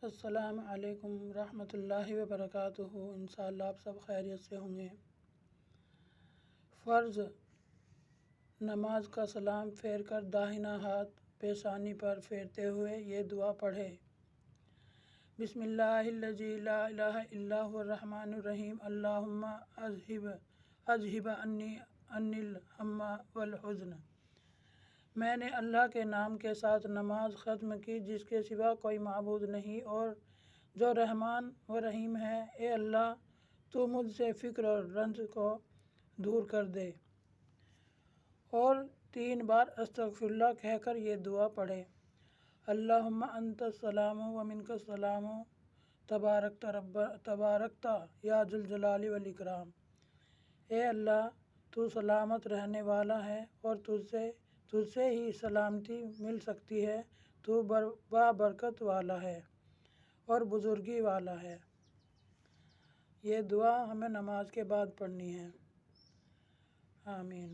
السلام علیکم ورحمۃ اللہ وبرکاتہ۔ انشاءاللہ آپ سب خیریت سے ہوں گے۔ فرض نماز کا سلام پھیر کر داہنا ہاتھ پیشانی پر پھیرتے ہوئے یہ دعا پڑھے۔ بسم اللہ الذی لا الہ الا هو الرحمن الرحیم اللہم اذہب عنی الہم والحزن۔ میں نے اللہ کے نام کے ساتھ نماز ختم کی جس کے سوا کوئی معبود نہیں اور جو رحمان و رحیم ہے۔ اے اللہ تو مجھ سے فکر اور رنج کو دور کر دے۔ اور 3 بار استغفر اللہ کہہ کر یہ دعا پڑھے۔ اللہم انت السلام و منک السلام تبارکت یا ذی الجلال والاکرام۔ اے اللہ تو سلامت رہنے والا ہے اور تجھ سے ہی سلامتی مل سکتی ہے۔ تو بابرکت والا ہے اور بزرگی والا ہے۔ یہ دعا ہمیں نماز کے بعد پڑھنی ہے۔ آمین۔